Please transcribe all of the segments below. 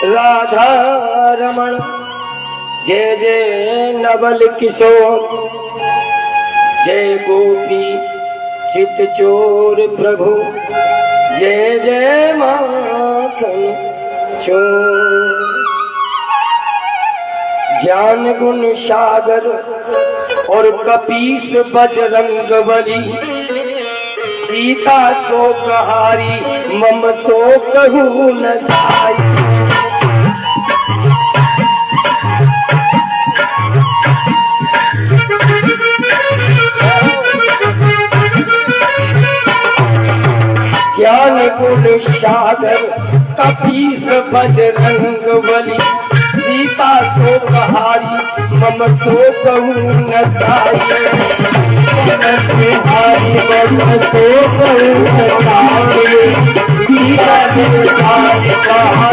राधा रमण जय जय नवल किशोर जय गोपी चित चोर प्रभु जय जय माखन चोर। ज्ञान गुण सागर और कपीस बजरंग बली सीता शोकहारी मम शोकहु न साई। ज्ञान गुण सागर कपीस बजरंग बली सीता शोकहारी मम शोकहु न साई। मम शोकहु न साई सीता शोकहारी कहा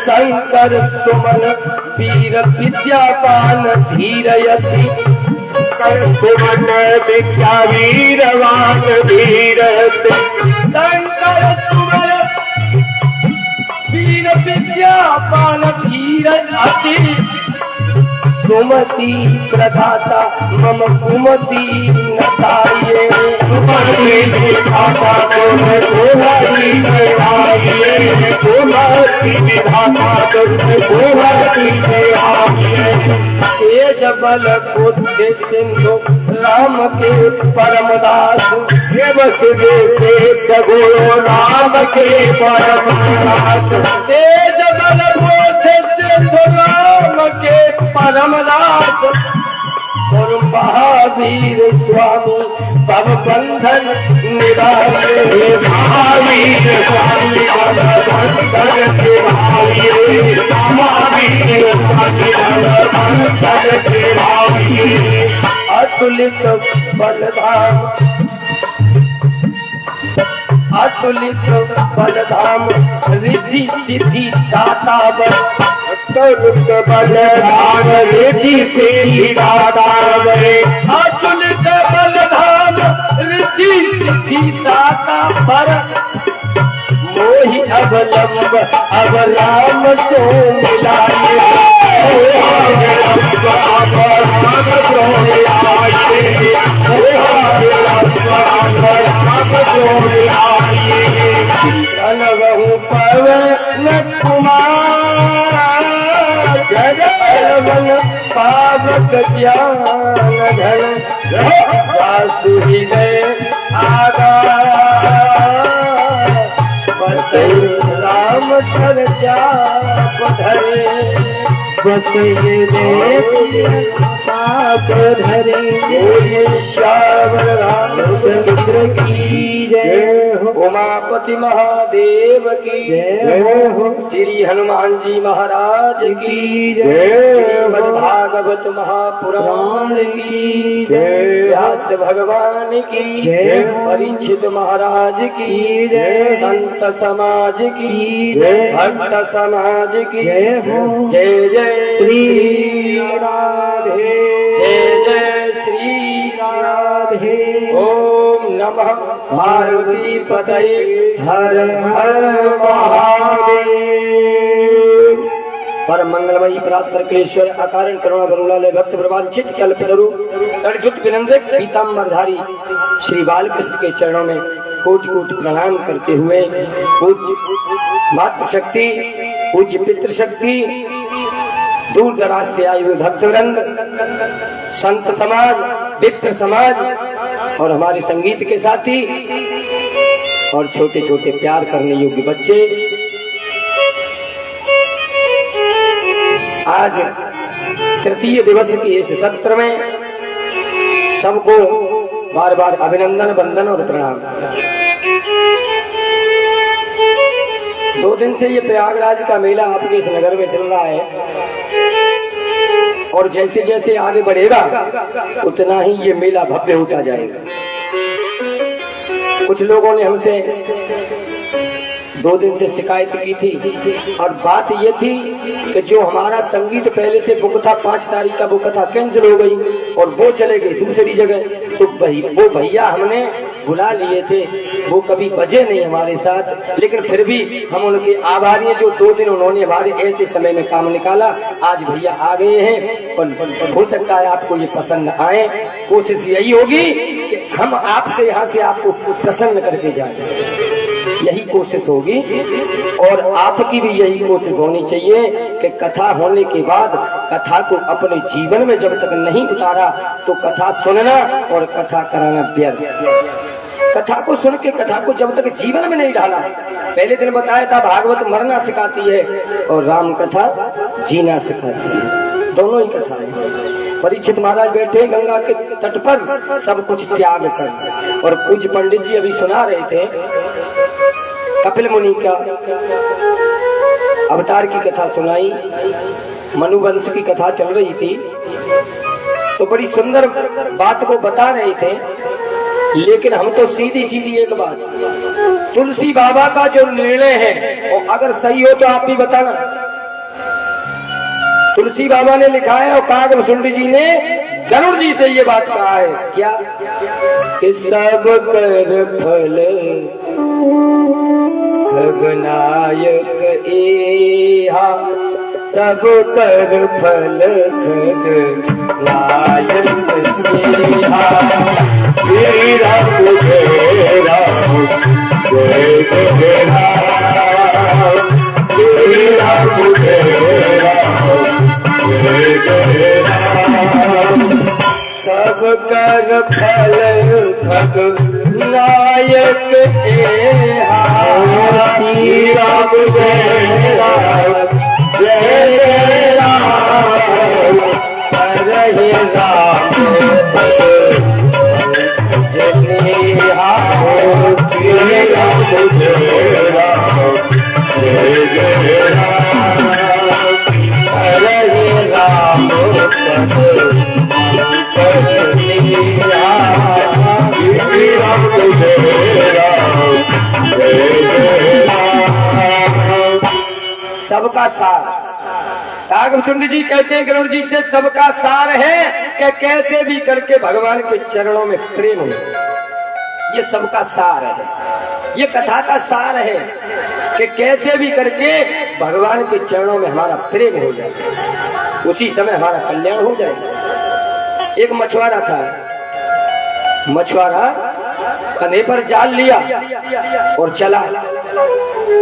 शंकर सुमन वीर विद्यापान धीरयति सुमन विद्या वीरवान धीरयति। शंकर सुमन वीर विद्यापान धीरयति सुमति प्रदाता मम कुमति नसाये। सुमति विधाता तुम कुमति नसाये। कुमति विधाता तुम कुमति नसाये। तेज बल बुद्धि सिंधु राम के परमदास से जगो राम के परमदास। तेज बल बुद्धि सिंधु राम के परमदास और महावीर स्वामी भव बंधन निवारे। महावीर स्वामी भव बंधन निवारे। महावीर स्वामी भव बंधन निवारे। अतुलित बलधाम अतुलित बलधाम रिद्धि सिद्धि दाता बल। अतुलित बलधाम रिद्धि सिद्धि दाता बल। अतुलित बलधाम रिद्धि सिद्धि दाता पर मोहि अवलंब अवलाम सो मिलाये। प्रणवहु पवन कुमार जगवन पावक ज्ञान धन वासु हृदय आधार। बसई राम सर चाप धरे चाप धरे। श्यावर रामचंद्र की जय हो। उमापति महादेव की जय हो। श्री हनुमान जी महाराज की जय। भागवत महापुराण की जय। व्यास भगवान की जय। परीक्षित महाराज की जय। संत समाज की जय। भक्त समाज की जय हो। जय जय श्री राधे। जय जय श्री राधे। ओम नमः पार्वती पतये हर हर महादेव। परम मंगलमयी प्रार्थना क्लेश्वर अकारण करुणा बरुणालय भक्त प्रवांचित कल्पतरु तड़जुत विनंदक पीताम्बरधारी श्री बालकृष्ण के चरणों में कोटि कोटि प्रणाम करते हुए पूज्य मातृशक्ति पूज्य पितृशक्ति दूर दराज से आए हुए भक्तवृंद संत समाज मित्र समाज और हमारे संगीत के साथी और छोटे छोटे प्यार करने योग्य बच्चे, आज तृतीय दिवस के इस सत्र में सबको बार बार अभिनंदन वंदन और प्रणाम। 2 दिन से ये प्रयागराज का मेला आपके इस नगर में चल रहा है और जैसे जैसे आगे बढ़ेगा उतना ही ये मेला भव्य होता जाएगा। कुछ लोगों ने हमसे 2 दिन से शिकायत की थी और बात ये थी कि जो हमारा संगीत पहले से बुक था 5 तारीख का बुक था कैंसिल हो गई और वो चले गए दूसरी जगह। तो वो भैया हमने बुला लिए थे, वो कभी बजे नहीं हमारे साथ, लेकिन फिर भी हम उनके आभारी हैं जो 2 दिन उन्होंने हमारे ऐसे समय में काम निकाला। आज भैया आ गए हैं और हो सकता है आपको ये पसंद आए। कोशिश यही होगी कि हम आपके यहाँ से आपको प्रसन्न करके जाएं, यही कोशिश होगी। और आपकी भी यही कोशिश होनी चाहिए कि कथा होने के बाद कथा को अपने जीवन में जब तक नहीं उतारा तो कथा सुनना और कथा कराना व्यर्थ। कथा को सुन के कथा को जब तक जीवन में नहीं डाला, पहले दिन बताया था भागवत मरना सिखाती है और राम कथा जीना सिखाती है, दोनों ही कथाएं। परीक्षित महाराज बैठे गंगा के तट पर सब कुछ त्याग कर, और पूज्य पंडित जी अभी सुना रहे थे कपिल मुनि का अवतार की कथा सुनाई, मनुवंश की कथा चल रही थी, तो बड़ी सुंदर बात को बता रहे थे। लेकिन हम तो सीधी सीधी एक बात, तुलसी बाबा का जो निर्णय है और अगर सही हो तो आप भी बताना। तुलसी बाबा ने लिखा है और कागभूषण जी ने गरुड़ जी से ये बात कहा है, क्या कि सब कर फल खगनायक एहा, सब कर फल खगनायक एहा, श्री राम जय राम जय जय राम, श्री राम जय राम जय जय राम, सब कर फल खगनायक एहा, श्री राम जय राम जय जय राम, हरे राम जनेहा, श्री राम जय राम जय जय राम, हरे राम जनेहा, श्री राम जय राम जय जय राम। सबका सार कागभूषण जी कहते हैं गरुड़ जी से, सबका सार है कि कैसे भी करके भगवान के चरणों में प्रेम हो, ये सबका सार है। ये कथा का सार है कि कैसे भी करके भगवान के चरणों में हमारा प्रेम हो जाए, उसी समय हमारा कल्याण हो जाए। एक मछुआरा था, मछुआरा कंधे पर जाल लिया और चला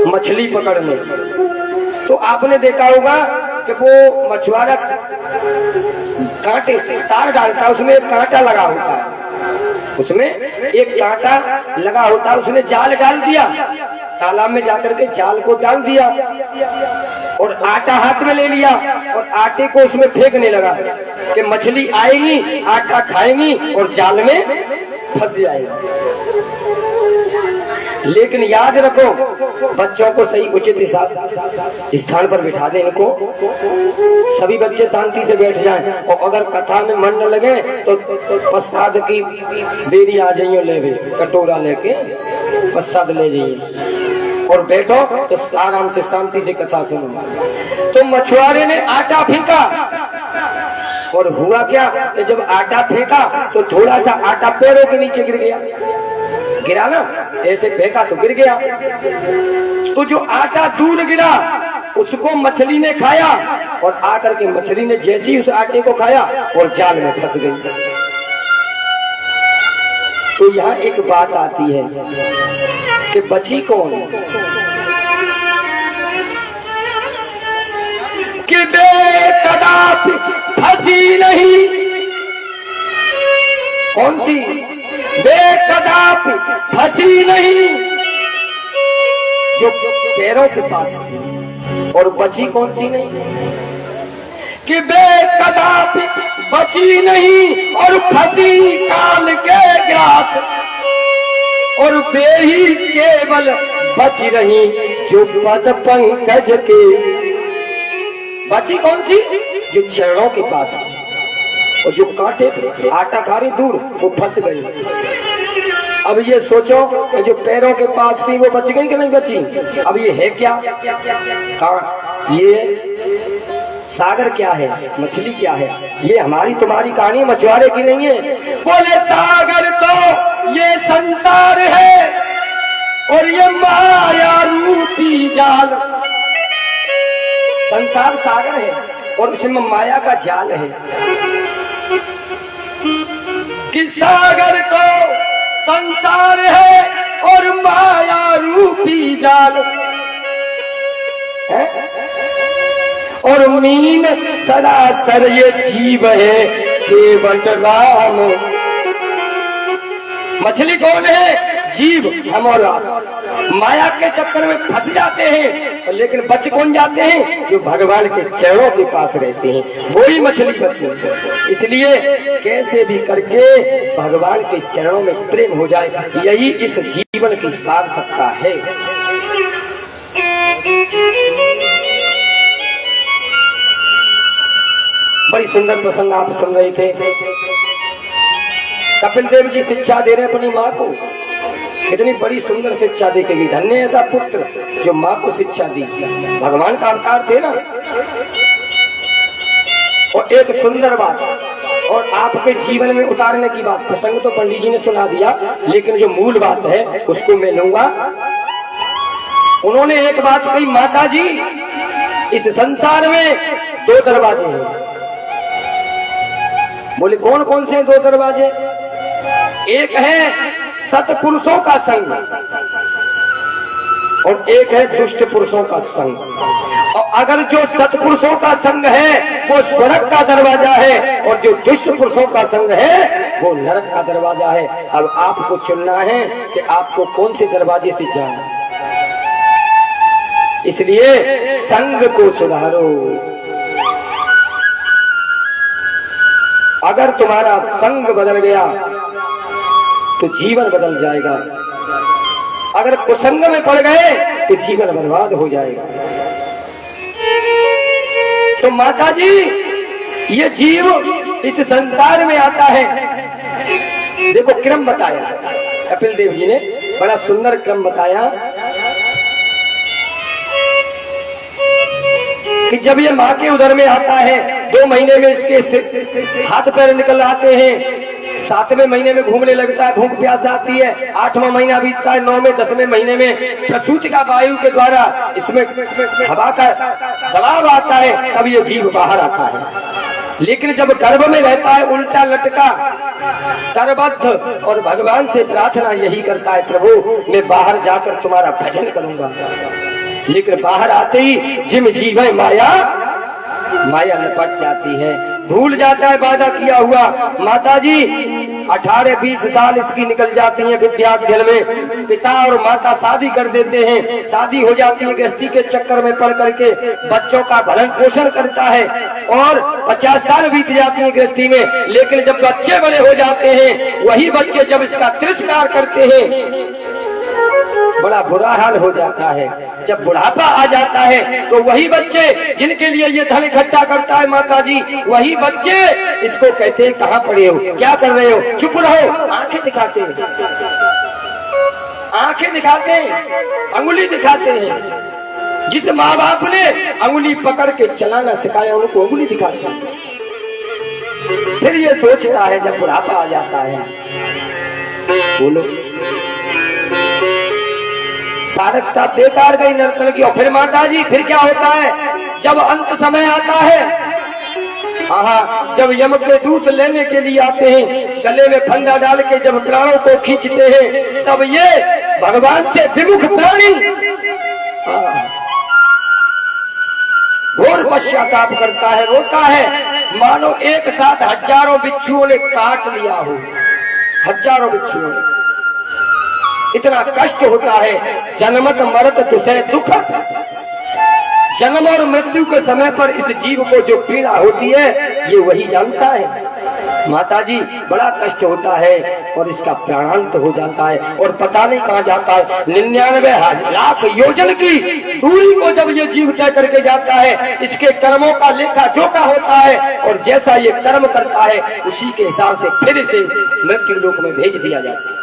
मछली पकड़ने। तो आपने देखा होगा कि वो मछुआरा कांटे तार डालता है, उसमें एक कांटा लगा होता है, उसमें एक कांटा लगा होता है। उसने जाल डाल दिया, तालाब में जाकर के जाल को डाल दिया और आटा हाथ में ले लिया और आटे को उसमें फेंकने लगा कि मछली आएगी, आटा खाएंगी और जाल में फंस जाएगी। लेकिन याद रखो, बच्चों को सही उचित स्थान पर बिठा दें, इनको सभी बच्चे शांति से बैठ जाएं, और अगर कथा में मन न लगे तो प्रसाद की बेरी आ जाइए, ले कटोरा लेके प्रसाद ले जाइए और बैठो तो आराम से शांति से कथा सुनो। तो मछुआरे ने आटा फेंका और हुआ क्या कि जब आटा फेंका तो थोड़ा सा आटा पैरों के नीचे गिर गया, गिरा ना, ऐसे फेंका तो गिर गया। तो जो आटा दूर गिरा उसको मछली ने खाया और आकर के मछली ने जैसी उस आटे को खाया और जाल में फंस गई। तो यहाँ एक बात आती है कि बची कौन, कि बेकदापि फंसी नहीं, कौन सी बेकदापि फंसी नहीं, जो पैरों के पास है। और बची कौन सी नहीं, कि बेकदापि बची नहीं और फंसी काल के ग्रास, और बेही केवल बच रही जो पद पंकज के। बची कौन सी, जो चरणों के पास है, और जो कांटे आटा खा रही दूर वो फंस गई। अब ये सोचो कि जो पैरों के पास थी वो बच गई कि नहीं बची। अब ये है क्या, ये सागर क्या है, मछली क्या है, ये हमारी तुम्हारी कहानी मछुआरे की नहीं है। बोले सागर तो ये संसार है और ये माया रूपी जाल। संसार सागर है और उसमें माया का जाल है कि सागर को संसार है और माया रूपी जाल है और मीन सरासर ये जीव है केवल राम। मछली कौन है? जीव, हम और आप माया के चक्कर में फंस जाते हैं, लेकिन बच कौन जाते हैं? जो भगवान के चरणों के पास रहते हैं, वही मछली बची। इसलिए कैसे भी करके भगवान के चरणों में प्रेम हो जाए, यही इस जीवन की सार्थकता है। बड़ी सुंदर प्रसंग आप सुन रहे थे। कपिल देव जी शिक्षा दे रहे अपनी माँ को, कितनी बड़ी सुंदर शिक्षा दी गई। धन्य ऐसा पुत्र जो माँ को शिक्षा दी। भगवान का अवतार थे ना। और एक सुंदर बात और आपके जीवन में उतारने की बात, प्रसंग तो पंडित जी ने सुना दिया, लेकिन जो मूल बात है उसको मैं लूंगा। उन्होंने एक बात कही, माता जी इस संसार में 2 दरवाजे हैं। बोले कौन कौन से 2 दरवाजे? एक है सत्पुरुषों का संग और एक है दुष्ट पुरुषों का संग। और अगर जो सत्पुरुषों का संग है वो स्वर्ग का दरवाजा है और जो दुष्ट पुरुषों का संग है वो नरक का दरवाजा है। अब आपको चुनना है कि आपको कौन से दरवाजे से जाना। इसलिए संग को सुधारो। अगर तुम्हारा संग बदल गया तो जीवन बदल जाएगा, अगर कुसंग में पड़ गए तो जीवन बर्बाद हो जाएगा। तो माता जी ये जीव इस संसार में आता है, देखो क्रम बताया कपिल देव जी ने, बड़ा सुंदर क्रम बताया कि जब ये माँ के उदर में आता है 2 महीने में इसके हाथ पैर निकल आते हैं, 7वें महीने में घूमने लगता है, भूख प्यास आती है, 8वां महीना बीतता है, 9वें 10वें महीने में प्रसूति का वायु के द्वारा इसमें हवा का दबाव आता है, तब ये जीव बाहर आता है। लेकिन जब गर्भ में रहता है उल्टा लटका करबद्ध और भगवान से प्रार्थना यही करता है, प्रभु मैं बाहर जाकर तुम्हारा भजन करूंगा। लेकिन बाहर आते ही जिम जीव है माया लपट जाती है, भूल जाता है वादा किया हुआ। माता जी 18-20 साल इसकी निकल जाती हैं विद्यार्थी में, पिता और माता शादी कर देते हैं, शादी हो जाती है, गृहस्थी के चक्कर में पड़ करके बच्चों का भरण पोषण करता है और 50 साल बीत जाती है गृहस्थी में। लेकिन जब बच्चे बड़े हो जाते हैं, वही बच्चे जब इसका तिरस्कार करते हैं, बड़ा बुरा हाल हो जाता है। जब बुढ़ापा आ जाता है तो वही बच्चे जिनके लिए ये धन इकट्ठा करता है माता जी, वही बच्चे इसको कहते हैं कहाँ पड़े हो, क्या कर रहे हो, चुप रहो। आंखें दिखाते हैं, आंखें दिखाते हैं, अंगुली दिखाते हैं। जिस माँ बाप ने अंगुली पकड़ के चलाना सिखाया उनको अंगुली दिखाते हैं। फिर ये सोचता है जब बुढ़ापा आ जाता है, बोलो सारकता बेकार गई नर्तन की। और फिर माता जी फिर क्या होता है, जब अंत समय आता है, हाँ जब यम के दूत लेने के लिए आते हैं, गले में फंदा डाल के जब प्राणों को खींचते हैं, तब ये भगवान से विमुख प्राणी घोर पश्चाताप करता है, रोता है, मानो एक साथ हजारों बिच्छुओं ने काट लिया हो, हजारों बिच्छुओं ने। इतना कष्ट होता है, जन्मत मरत तुझे दुख। जन्म और मृत्यु के समय पर इस जीव को जो पीड़ा होती है ये वही जानता है। माता जी बड़ा कष्ट होता है और इसका प्राणांत हो जाता है और पता नहीं कहाँ जाता है। 99 लाख योजन की दूरी को जब ये जीव तय करके जाता है, इसके कर्मों का लेखा जोखा होता है और जैसा ये कर्म करता है उसी के हिसाब से फिर इसे मृत्यु लोक में भेज दिया जाता है।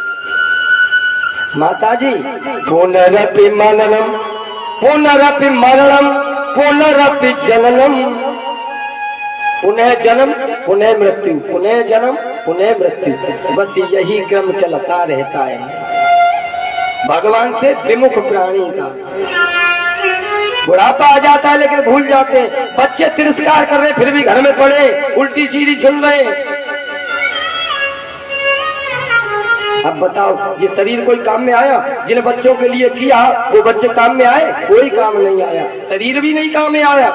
माता जी पुनरपि मननम पुनरपि मरणम पुनरपि जननम, पुनः जन्म पुनः मृत्यु, पुनः जन्म पुनः मृत्यु, बस यही क्रम चलता रहता है भगवान से विमुख प्राणी का। बुढ़ापा आ जाता है लेकिन भूल जाते हैं, बच्चे तिरस्कार कर रहे फिर भी घर में पड़े उल्टी सीधी सुन रहे। अब बताओ ये शरीर कोई काम में आया? जिन बच्चों के लिए किया वो बच्चे काम में आए? कोई काम नहीं आया, शरीर भी नहीं काम में आया।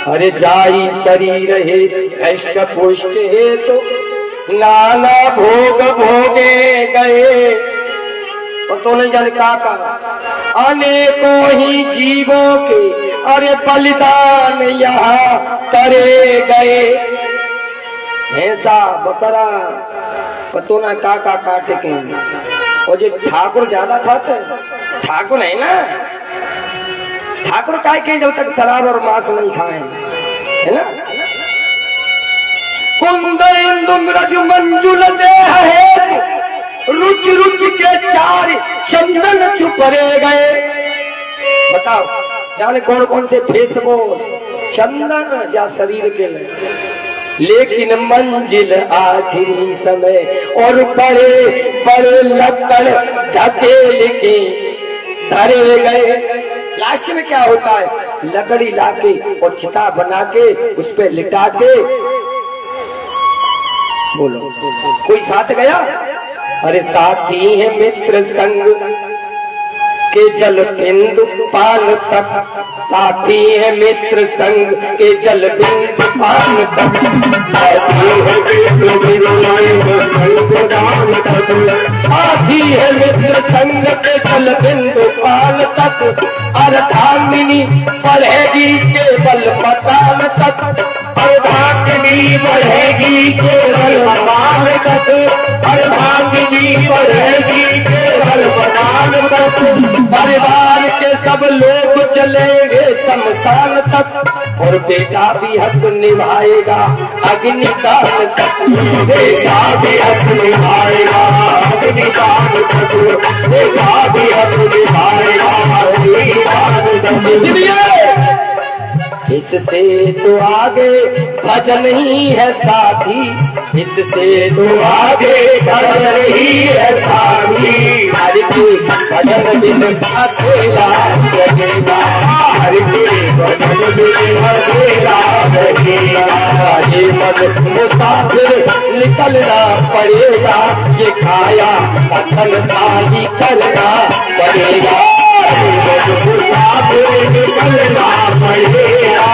अरे जाई शरीर है अष्ट पुष्ट है तो नाना भोग भोगे गए, और तो नहीं जाने का अनेकों ही जीवों के अरे बलिदान यहाँ करे गए। भैंसा बकरा पतो ना का काटे के, और जो ठाकुर ज्यादा खाते, ठाकुर है ना, ठाकुर काय के जब तक शराब और मांस नहीं खाए, है ना। कुंद इंदु मृज मंजुल देह है, रुचि रुचि के चार चंदन चुपरे गए। बताओ जाने कौन कौन से फेस वॉश चंदन जा शरीर के लिए, लेकिन मंजिल आखिरी समय और बड़े बड़े लकड़ ढकेल के धरे गए। लास्ट में क्या होता है? लकड़ी लाके और चिता बना के उस पे लिटा के, बोलो कोई साथ गया? अरे साथी है मित्र संग के जल बिंदु पान तक, साथी है मित्र संग के जल बिंदु पान तक, साथी है मित्र संग के जल बिंदु पान तक, अर्धांगिनी बढ़ेगी केवल मकान तक, अर्धांगिनी बढ़ेगी केवल मकान तक, अर्धांगिनी बढ़ेगी केवल मकान तक। परिवार के सब लोग चलेंगे शमशान तक, और बेटा भी हक निभाएगा अग्निकाल तक, बेटा भी हक निभाएगा अग्निकाल तक, बेटा भी हक निभाएगा अग्निकाल तक। इससे तो आगे भजन ही है साथी, इससे तो आगे भजन ही है साथी, हर की भजन बिन अकेला चलेगा, हर की भजन बिन अकेला रहेगा। ये मन मुसाफिर निकलना पड़ेगा, ये खाया कथन का ही करना पड़ेगा, मुसाफिर निकलना पड़ेगा,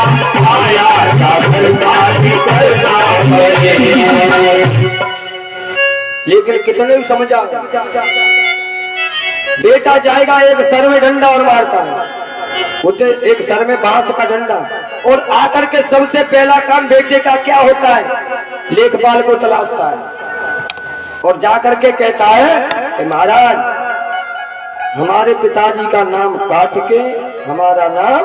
आया कथन का ही करना पड़ेगा। लेकिन कितने समझा? बेटा जाएगा एक सर में डंडा और मारता है, उसे एक सर में बांस का डंडा, और आकर के सबसे पहला काम बेटे का क्या होता है? लेखपाल को तलाशता है और जाकर के कहता है कि महाराज हमारे पिताजी का नाम काट के हमारा नाम,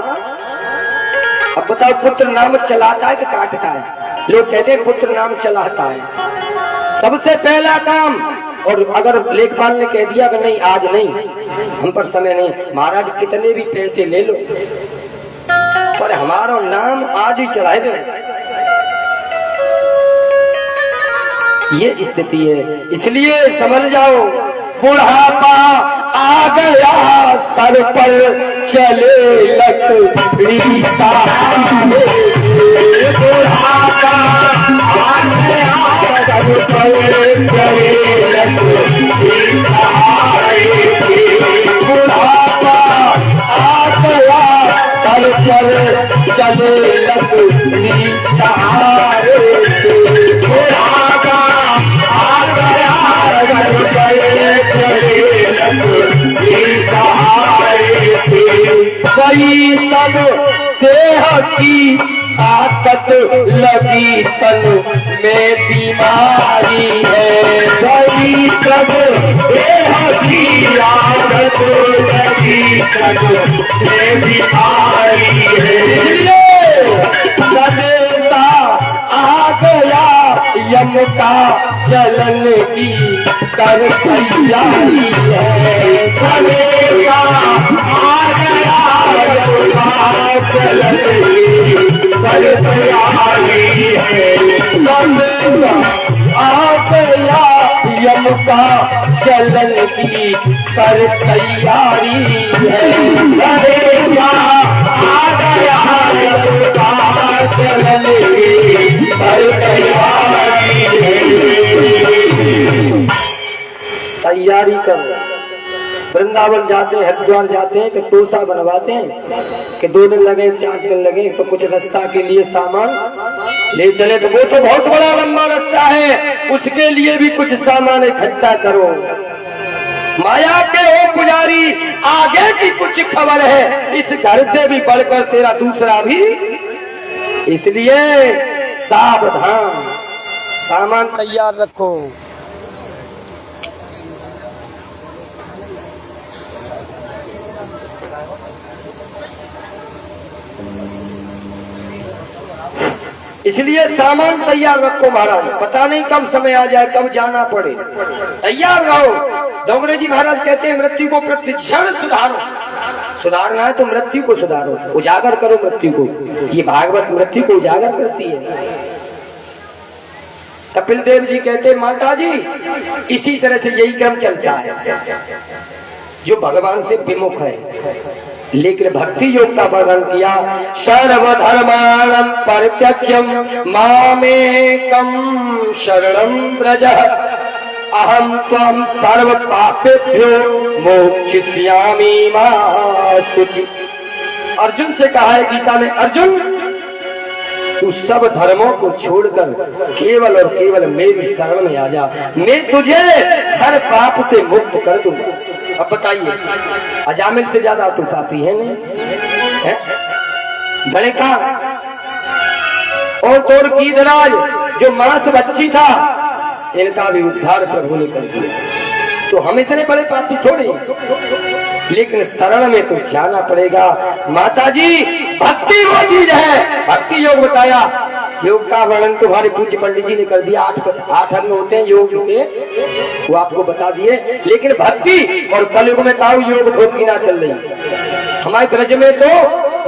अब बताओ पुत्र नाम चलाता है कि काटता है? लोग कहते हैं पुत्र नाम चलाता है, सबसे पहला काम। और अगर लेखपाल ने कह दिया कि नहीं आज नहीं, हम पर समय नहीं, महाराज कितने भी पैसे ले लो पर हमारा नाम आज ही चढ़ाए दे, ये स्थिति है। इसलिए समझ जाओ बुढ़ापा आ गया सर पर चले लकड़ी सहारे, बुढ़ापा आ गया सर पर चले लकड़ी सहारे, बुढ़ापा आ गया सर पर चले लकड़ी सहारे, बुढ़ापा आ गया सर पर वही सब देह की ताकत लगी तन में बीमारी है, वही सब देह की ताकत लगी तन में बीमारी है। सदेशा आ गया यम का चलन की कर तैयारी है, सदेशा आ गया यम का चलन की कर तैयारी है, सदेशा आ गया यम का चलन की कर तैयारी है। करेगा आ गया यम का चलन की कर तैयारी है। तैयारी कर। वृंदावन जाते हैं, हरिद्वार जाते हैं तो टोसा बनवाते हैं कि 2 दिन लगे 4 दिन लगे, तो कुछ रास्ता के लिए सामान ले चले, तो वो तो बहुत बड़ा लंबा रास्ता है, उसके लिए भी कुछ सामान इकट्ठा करो। माया के हो पुजारी, आगे की कुछ खबर है, इस घर से भी बढ़कर तेरा दूसरा भी, इसलिए सावधान, सामान तैयार रखो। इसलिए सामान तैयार रखो महाराज, पता नहीं कब समय आ जाए, कब जाना पड़े, तैयार रहो। डोंगरे जी महाराज कहते हैं मृत्यु को प्रतिक्षण सुधारो। सुधारना है तो मृत्यु को सुधारो, उजागर करो मृत्यु को। ये भागवत मृत्यु को उजागर करती है। कपिल देव जी कहते हैं माता जी इसी तरह से यही क्रम चलता है, जो भगवान से विमुख है। लेकिन भक्ति योग का वर्णन किया, सर्वधर्माणं परित्यज्यं मामेकं शरणं व्रज अहं त्वं सर्व पापेभ्यो मोक्षयिष्यामि मा शुचि। अर्जुन से कहा है गीता में, अर्जुन तू सब धर्मों को छोड़कर केवल और केवल मेरी शरण में आ जा, मैं तुझे हर पाप से मुक्त कर दूंगा। अब बताइए अजामिल से ज्यादा तू पापी है नहीं है? बड़े का और तोड़ कीदराज जो मांस बच्ची था, इनका भी उद्धार प्रभु ने कर दिया। तो हम इतने बड़े पापी थोड़े, लेकिन शरण में तो जाना पड़ेगा। माता जी भक्ति वो चीज है, भक्ति योग बताया। योग का वर्णन तुम्हारे पूज्य पंडित जी ने कर दिया, 8 अंग होते हैं योग के, वो आपको बता दिए। लेकिन भक्ति और कलयुग में ताऊ योग धोखी ना चल रही। हमारे ब्रज में तो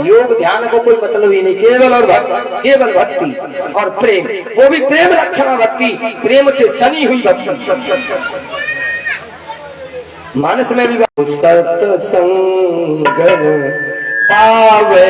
योग ध्यान को कोई मतलब ही नहीं, केवल और भक्ति, केवल भक्ति और प्रेम, वो भी प्रेम लक्षणा भक्ति, प्रेम से सनी हुई भक्ति। मानस में भी सत्संग पावे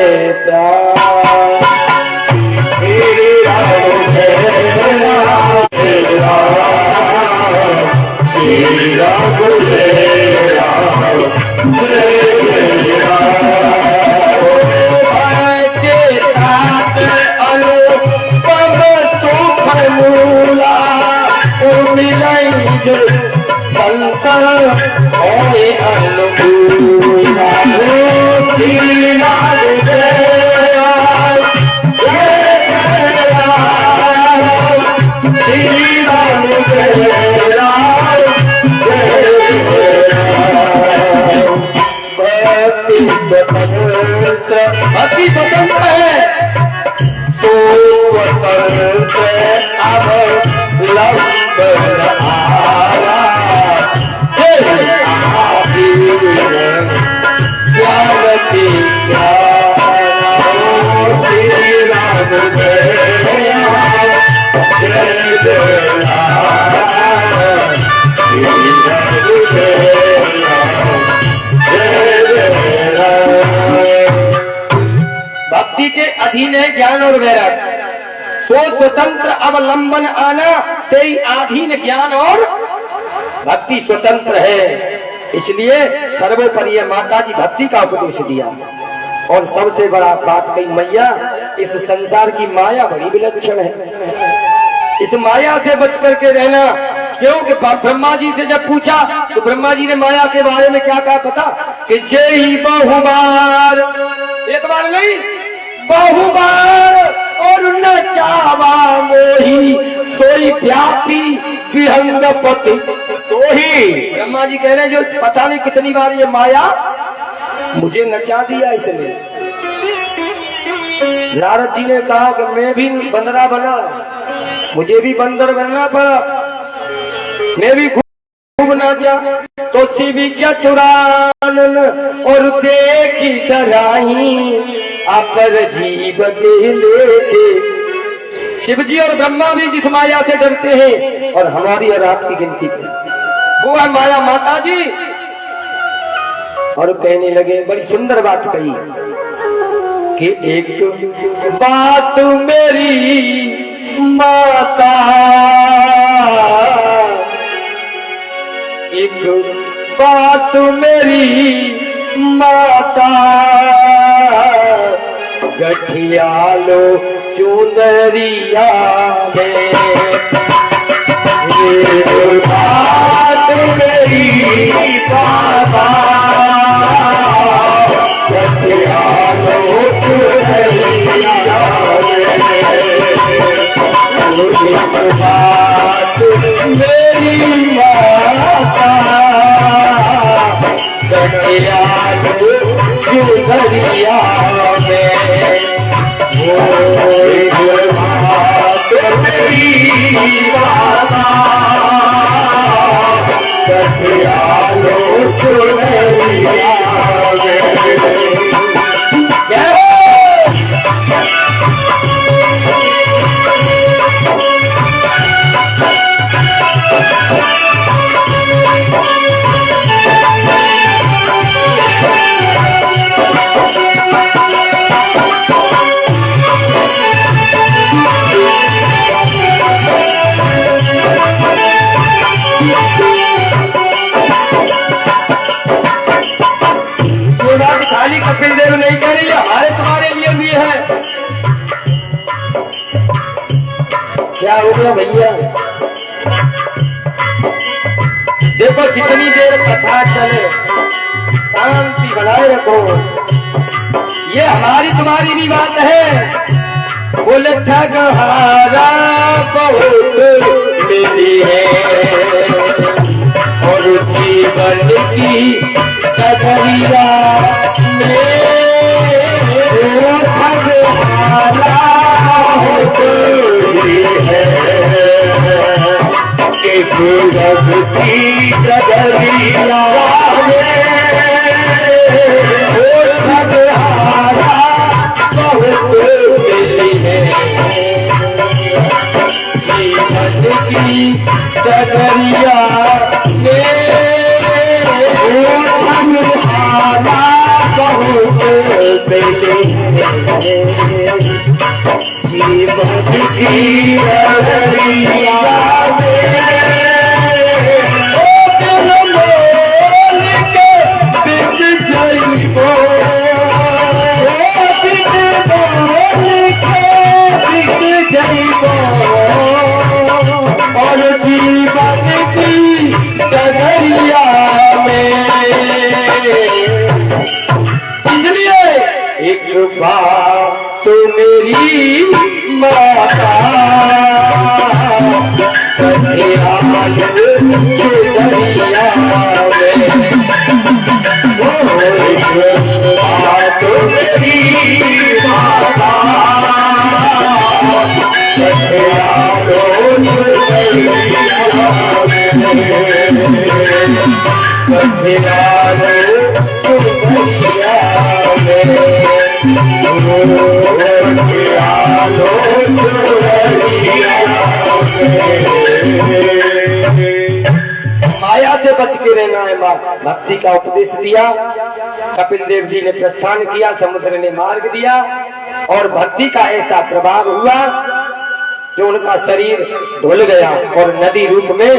भक्ति स्वतंत्र है, सो स्वतंत्र अब लंबन आया भक्ति के अधीन है ज्ञान और वैराग्य। सो स्वतंत्र अवलंबन आना, तेई अधीन ज्ञान और भक्ति स्वतंत्र है। इसलिए सर्वोपरि माता जी भक्ति का उपदेश दिया। और सबसे बड़ा बात कही मैया, इस संसार की माया बड़ी विलक्षण है, इस माया से बच करके रहना। क्योंकि ब्रह्मा जी से जब पूछा तो ब्रह्मा जी ने माया के बारे में क्या कहा पता, कि जय बहुबार, एक बार नहीं बहुबार, और न चावा मोही सोई व्यापी विहंग पति। तो ही ब्रह्मा जी कह रहे हैं, जो पता नहीं कितनी बार ये माया मुझे नचा दिया इसने। नारद जी ने कहा कि मैं भी बंदरा बना, मुझे भी बंदर बनना पड़ा, मैं भी खूब नाचा। तो शिव चतुरानन और देखी डराई अपर जीव के लेके। शिव जी और ब्रह्मा भी जिस माया से डरते हैं, और हमारी और आपकी गिनती करें। वो है माया माता जी। और कहने लगे, बड़ी सुंदर बात कही कि एक बात मेरी माता, एक बात मेरी माता, गठिया लो चुंदरिया में, एक बात मेरी माता, गठिया लो चुंदरिया में, एक बात मेरी माता, गठिया लो चुंदरिया में, एक बात मेरी माता, गठिया लो चुंदरिया में। खाली कपिल देव नहीं कह रही, हमारे तुम्हारे लिए भी है। क्या हो गया भैया? देखो जितनी देर कथा चले शांति बनाए रखो। ये हमारी तुम्हारी भी बात है। बोले ठगहारा बहुत मिली है और जीवन की कदरिया में ठगहारा बहुत मिली है कि सूरज की कदरिया में ठगहारा बहुत मिली है, जीवन की कदरिया में ठगहारा बहुत मिली है, जीवन की कदरिया और जीवन की डगरिया में। इसलिए एक बात तो मेरी माता, डगरिया में एक बात तो मेरी माता, माया से बच के रहना है। भक्ति का उपदेश दिया, कपिल देव जी ने प्रस्थान किया, समुद्र ने मार्ग दिया और भक्ति का ऐसा प्रभाव हुआ कि उनका शरीर धुल गया और नदी रूप में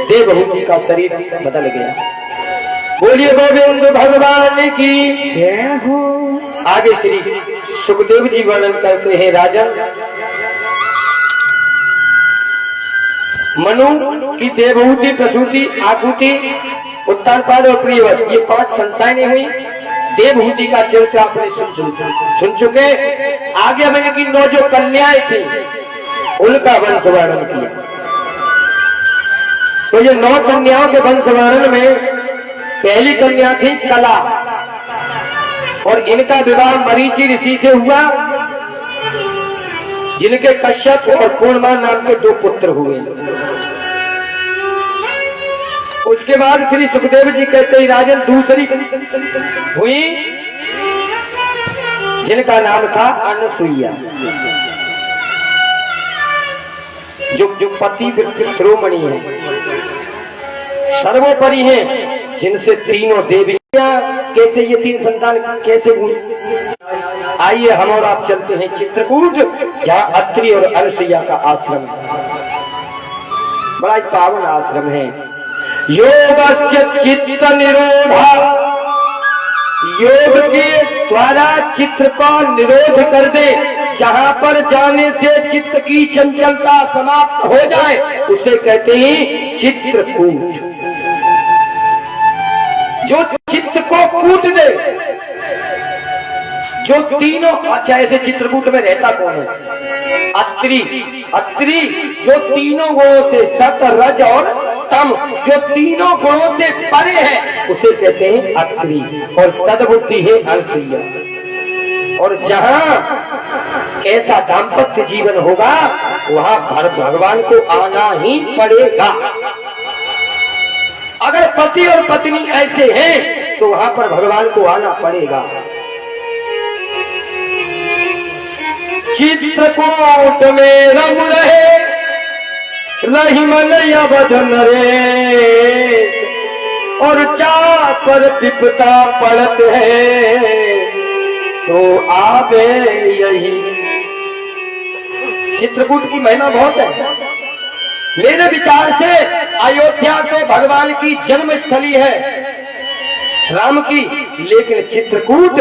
देवहूति का शरीर बदल गया। बोलिए गोविंद भगवान की जय हो। आगे श्री सुखदेव जी वर्णन करते हैं, राजन मनु की देवहूति, प्रसूति, आकुति, उत्तानपाद और प्रियवत, ये 5 संस्थाएं हुई। देवहूति का चरित्र आपने सुन चुके। आगे मैंने की 9 जो कन्याएं थी उनका वंश वर्णन किया। तो ये 9 कन्याओं के वंश वर्णन में पहली कन्या थी कला और इनका विवाह मरीचि ऋषि से हुआ, जिनके कश्यप और पूर्णमा नाम के 2 पुत्र हुए। उसके बाद श्री सुखदेव जी कहते हैं, राजन दूसरी हुई जिनका नाम था अनसुईया। जो पति शिरोमणि है, सर्वोपरि है, जिनसे तीनों देवियां, कैसे ये तीन संतान कैसे हुई। आइए हम और आप चलते हैं चित्रकूट, जहाँ अत्रि और अनसुईया का आश्रम है। बड़ा पावन आश्रम है। योगस्य चित्त निरोधा, योग के द्वारा चित्र का निरोध कर दे। जहाँ पर जाने से चित्त की चंचलता समाप्त हो जाए उसे कहते हैं चित्रकूट। जो चित्त को कूट दे, जो तीनों, अच्छा ऐसे चित्रकूट में रहता कौन है? अत्रि। अत्रि जो तीनों गुणों से, सत रज और तम, जो तीनों गुणों से परे है उसे कहते हैं अत्रि। और सद्बुद्धि है अनसुईया। और जहां ऐसा दाम्पत्य जीवन होगा वहां भगवान को आना ही पड़ेगा। अगर पति और पत्नी ऐसे हैं तो वहां पर भगवान को आना पड़ेगा। चित्रकूट में रम रहे रही मन अवध नरेश, और चाह पर विपता पड़त है तो आवे यही। चित्रकूट की महिमा बहुत है। मेरे विचार से अयोध्या तो भगवान की जन्म स्थली है राम की, लेकिन चित्रकूट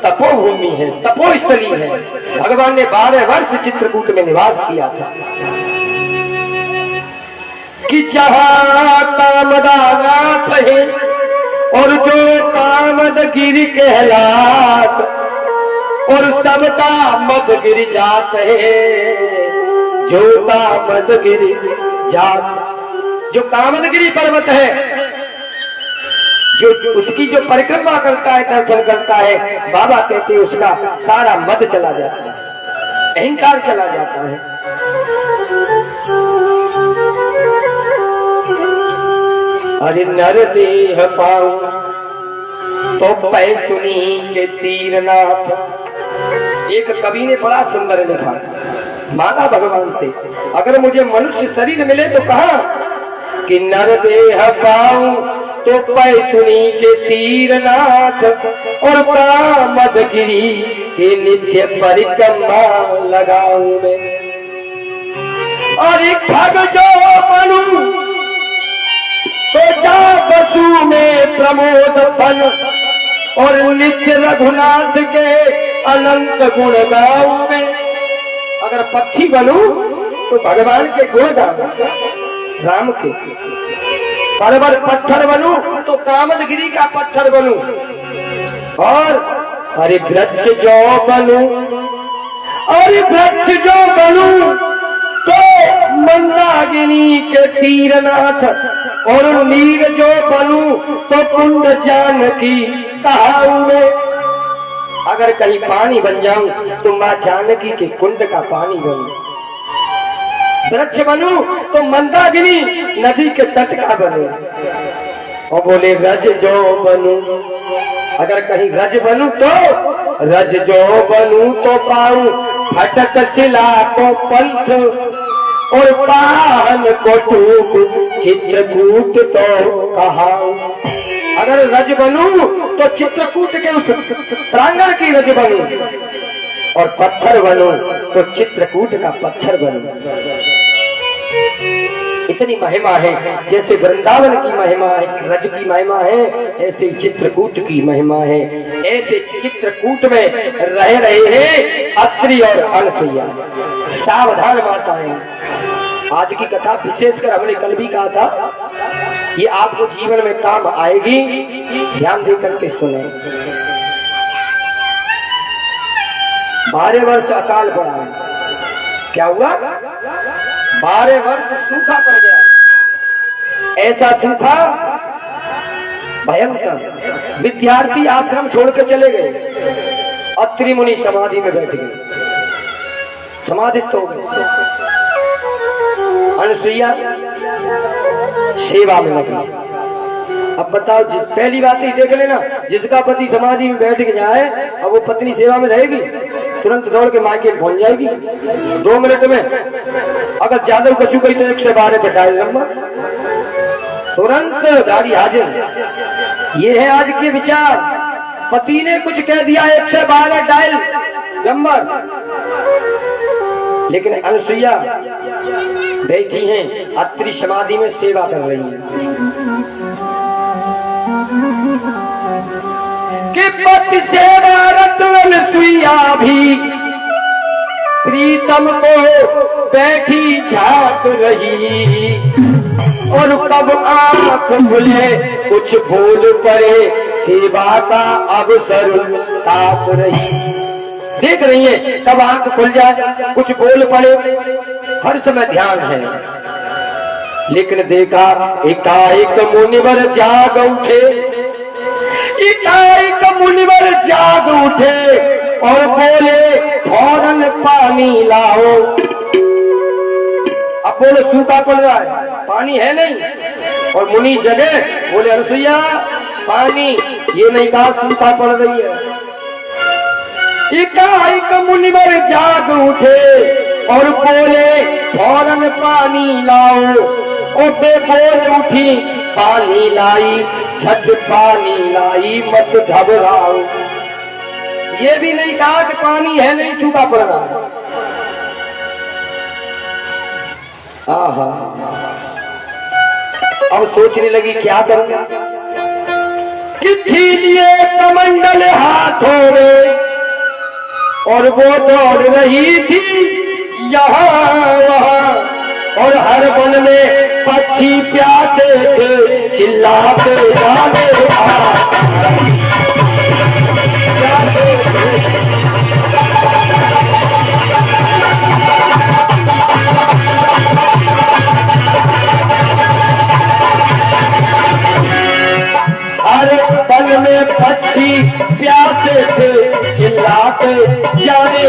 तपोभूमि है, तपोस्थली है। भगवान ने 12 वर्ष चित्रकूट में निवास किया था। कि जहाँ कामदा नाथ है और जो कामदगिरि कहलात, और सबका मदगिरि जात है, जो कामदगिरि जात। जो कामदगिरि पर्वत है, जो उसकी जो परिक्रमा करता है, दर्शन करता है, बाबा कहते हैं उसका सारा मद चला जाता है, अहंकार चला जाता है। अरे नर देह पाऊं तो पै सुनी के तीरनाथ। एक कवि ने बड़ा सुंदर लिखा, मांगा भगवान से, अगर मुझे मनुष्य शरीर मिले तो कहा कि नर देह पाऊं तो पै सुनी के तीरनाथ, और कामदगिरि के नित्य परिक्रमा लगाऊं मैं। और एक खग जो बनूं तो जा बसु में प्रमोद फल, और नित्य रघुनाथ के अनंत गुण गाऊं मैं। अगर पक्षी बनूं तो भगवान के गुण गाऊं, राम के। परवर पत्थर बनूं तो कामदगिरि का पत्थर बनूं। और अरे वृक्ष जो बनूं, अरे वृक्ष जो बनूं तो मंदाकिनी के तीरनाथ, और नीर जो बनूं तो कुंड जानकी कहाऊं मैं। अगर कहीं पानी बन जाऊं तो मां जानकी के कुंड का पानी बनूं। वृक्ष बनूं तो मंदाकिनी नदी के तट का बनूं। और बोले रज जो बनूं, अगर कहीं रज बनूं तो रज जो बनूं तो पाऊं फटक शिला को पंथ, और पाहन को टूक चित्रकूट तो कहाऊं। अगर रज बनूं तो चित्रकूट के उस प्रांगण की रज बनूं, और पत्थर बनूं तो चित्रकूट का पत्थर बनूं। इतनी महिमा है। जैसे वृंदावन की महिमा है, रज की महिमा है, ऐसे चित्रकूट की महिमा है। ऐसे चित्रकूट में रह रहे हैं अत्रि और अनसुईया। सावधान माताएं, आज की कथा विशेषकर हमने कल भी कहा था, ये आपको जीवन में काम आएगी, ध्यान देकर के सुने। 12 वर्ष अकाल पड़ा, क्या हुआ? 12 वर्ष सूखा पड़ गया। ऐसा सूखा भयंकर, विद्यार्थी आश्रम छोड़ के चले गए। अत्रि मुनि समाधि में बैठ गए, समाधिस्थ हो गए। अनसुईया सेवा में लगी। अब बताओ, पहली बात ही देख लेना, जिसका पति समाधि में बैठ के जाए अब वो पत्नी सेवा में रहेगी? तुरंत दौड़ के मायके पहुंच जाएगी 2 मिनट में। अगर ज्यादा कचू गई तो 112 पे डायल नंबर, तुरंत गाड़ी हाजिर। ये है आज के विचार। पति ने कुछ कह दिया 112 डायल नंबर, लेकिन अनुसुईया बैठी हैं अत्रि समाधि में सेवा कर रही है कि पति सेवा रत अनुसुईया भी प्रीतम को बैठी झांक रही, और कब आंख खुले कुछ बोल पड़े सेवा का अवसर ताप रही। देख रही है कब आंख खुल जाए कुछ बोल पड़े, हर समय ध्यान है। लेकिन देखा एकाएक मुनिवर जाग उठे, एकाएक मुनिवर जाग उठे और बोले फौरन पानी लाओ। अब बोले सूखा पड़ रहा है, पानी है नहीं, और मुनि जगे बोले अनुसुईया पानी, ये नहीं कहा सूखा पड़ रही है। एकाएक मुनिवर जाग उठे और बोले फौरन पानी लाओ। और बेबोल उठी पानी लाई, झट पानी लाई मत घबराओ। ये भी नहीं कहा कि पानी है नहीं सूखा पड़ रहा है। आहा, अब सोचने लगी क्या करूंगा कि थी लिए कमंडल हाथों में, और वो दौड़ रही थी यहाँ वहाँ, और हर वन में पक्षी प्यासे थे चिल्लाते जाने हर वन में पक्षी प्यासे थे चिल्लाते जाने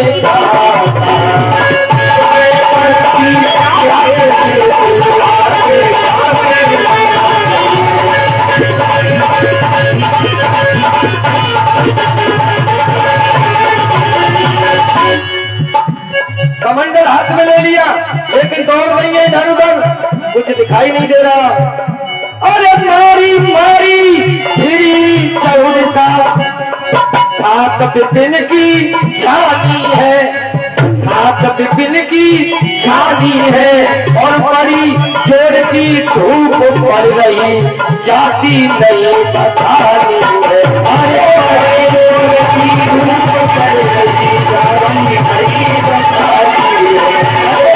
कमंडल हाथ में ले लिया, लेकिन दौड़ रही है इधर उधर, कुछ दिखाई नहीं दे रहा। अरे मारी मारी फिरी चौड़सा, खाक विपिन की छानी है, खाक विपिन की छानी है, और बड़ी जोर की धूप पड़ रही, जाती नहीं बतानी है। अरे जोर की धूप पड़ रही, जाती नहीं बतानी है।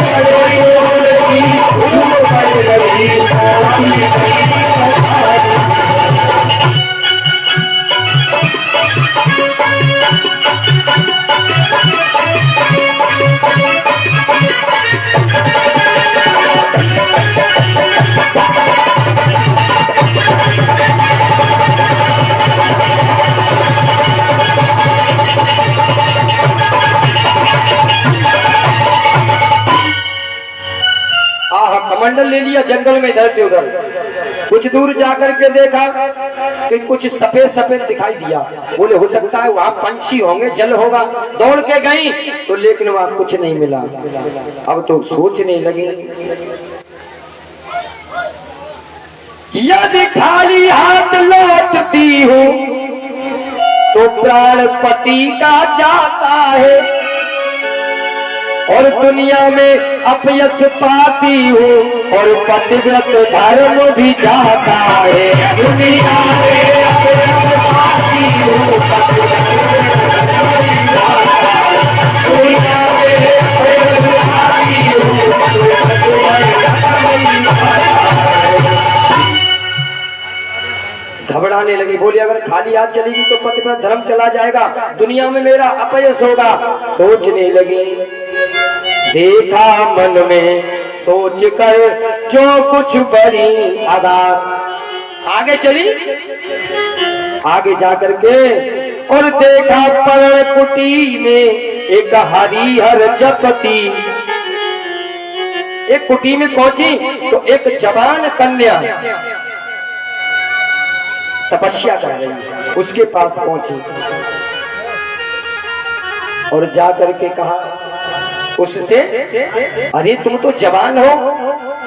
अरे जोर की धूप पड़ रही, जाती नहीं बतानी है। कमंडल ले लिया जंगल में इधर से उधर, कुछ दूर जाकर के देखा कि कुछ सफेद सफेद दिखाई दिया। बोले हो सकता है वहां पंछी होंगे, जल होगा। दौड़ के गई तो लेकिन वहां कुछ नहीं मिला। अब तो सोचने लगी यदि खाली हाथ लौटती हूँ तो प्राण पति का जाता है, और दुनिया में अपयश पाती हूँ और पतिव्रत धर्म भी जाता है। दुनिया में अपयश पाती हूँ, दुनिया में अपयश पाती हूँ, घबराने लगी। बोली अगर खाली हाथ चलेगी तो पतिव्रत धर्म चला जाएगा, दुनिया में मेरा अपयश होगा। सोचने लगी, देखा मन में सोच कर जो कुछ बड़ी आदार। आगे चली, आगे जाकर के और देखा पर्ण कुटी में एक हरिहर जपती। एक कुटी में पहुंची तो एक जवान कन्या तपस्या कर रही है, उसके पास पहुंची। और जा करके कहा उससे, अरे तुम तो जवान हो,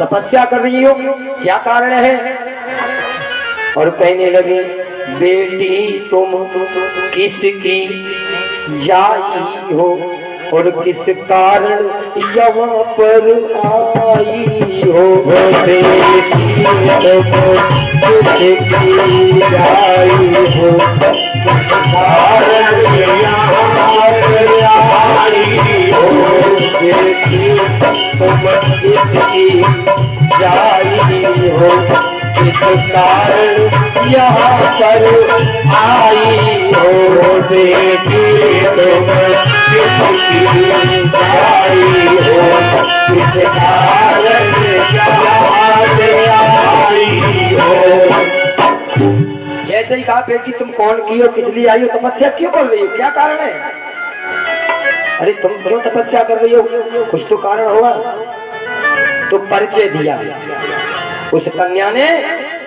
तपस्या कर रही हो, क्या कारण है? और कहने लगे, बेटी तुम किसकी जाई हो और किस कारण यहाँ पर आई हो? बेटी तुम किसकी जाई हो, किस कारण यहाँ पर आई हो? बेटी तुम किसकी जाई हो, किस कारण यहाँ पर आई हो? बेटी तुम किसकी जाई हो, किस कारण यहाँ पर आई हो? जैसे ही कहा, बेटी तुम कौन की हो, किस लिए आई हो, तपस्या क्यों कर रही हो, क्या कारण है? अरे तुम क्यों तपस्या कर रही हो, कुछ तो कारण होगा। तो परिचय दिया, उस कन्या ने